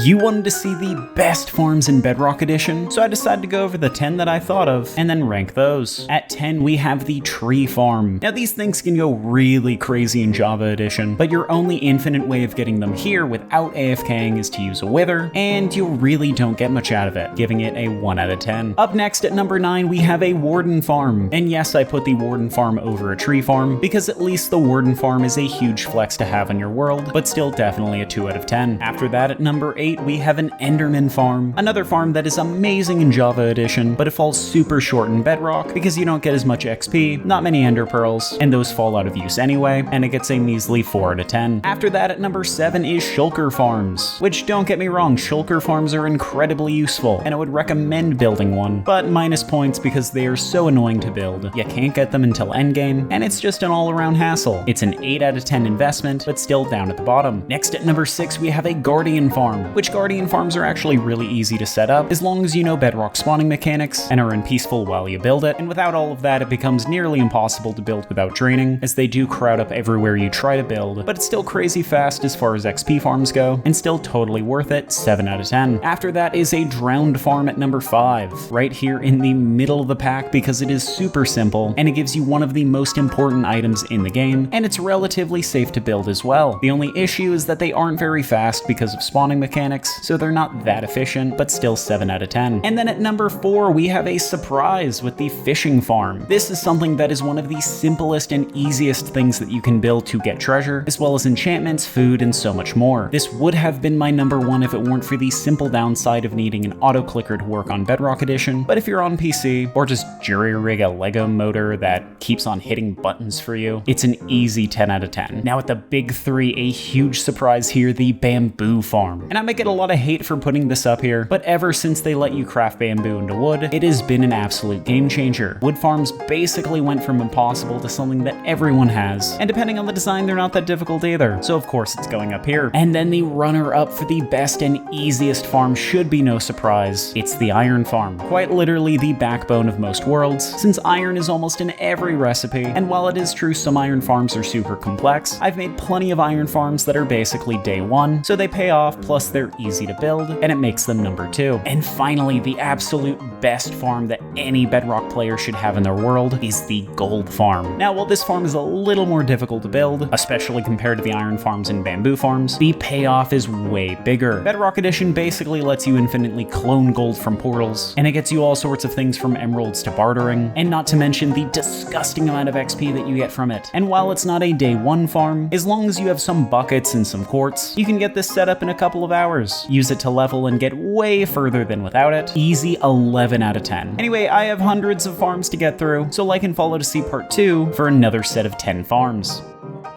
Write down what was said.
You wanted to see the best farms in Bedrock Edition, so I decided to go over the 10 that I thought of, and then rank those. At 10, we have the tree farm. Now these things can go really crazy in Java Edition, but your only infinite way of getting them here without AFKing is to use a wither, and you really don't get much out of it, giving it a 1 out of 10. Up next at number 9, we have a warden farm. And yes, I put the warden farm over a tree farm, because at least the warden farm is a huge flex to have in your world, but still definitely a 2 out of 10. After that, at number 8, we have an enderman farm. Another farm that is amazing in Java Edition, but it falls super short in Bedrock because you don't get as much XP, not many ender pearls, and those fall out of use anyway, and it gets a measly 4 out of 10. After that, at number 7 is shulker farms, which, don't get me wrong, shulker farms are incredibly useful, and I would recommend building one, but minus points because they are so annoying to build. You can't get them until endgame, and it's just an all-around hassle. It's an 8 out of 10 investment, but still down at the bottom. Next at number 6, we have a guardian farm, which guardian farms are actually really easy to set up, as long as you know Bedrock spawning mechanics and are in peaceful while you build it, and without all of that it becomes nearly impossible to build without draining, as they do crowd up everywhere you try to build, but it's still crazy fast as far as XP farms go, and still totally worth it, 7 out of 10. After that is a drowned farm at number 5, right here in the middle of the pack because it is super simple, and it gives you one of the most important items in the game, and it's relatively safe to build as well. The only issue is that they aren't very fast because of spawning mechanics, so they're not that efficient, but still 7 out of 10. And then at number 4, we have a surprise with the fishing farm. This is something that is one of the simplest and easiest things that you can build to get treasure, as well as enchantments, food, and so much more. This would have been my number 1 if it weren't for the simple downside of needing an auto-clicker to work on Bedrock Edition, but if you're on PC, or just jury-rig a Lego motor that keeps on hitting buttons for you, it's an easy 10 out of 10. Now at the big 3, a huge surprise here, the bamboo farm. And I might get a lot of hate for putting this up here, but ever since they let you craft bamboo into wood, it has been an absolute game changer. Wood farms basically went from impossible to something that everyone has, and depending on the design, they're not that difficult either, so of course it's going up here. And then the runner-up for the best and easiest farm should be no surprise. It's the iron farm. Quite literally the backbone of most worlds, since iron is almost in every recipe, and while it is true some iron farms are super complex, I've made plenty of iron farms that are basically day 1, so they pay off, plus they're easy to build, and it makes them number 2. And finally, the absolute best farm that any Bedrock player should have in their world is the gold farm. Now, while this farm is a little more difficult to build, especially compared to the iron farms and bamboo farms, the payoff is way bigger. Bedrock Edition basically lets you infinitely clone gold from portals, and it gets you all sorts of things from emeralds to bartering, and not to mention the disgusting amount of XP that you get from it. And while it's not a day 1 farm, as long as you have some buckets and some quartz, you can get this set up in a couple of hours. Use it to level and get way further than without it. Easy 11 out of 10. Anyway, I have hundreds of farms to get through, so like and follow to see part 2 for another set of 10 farms.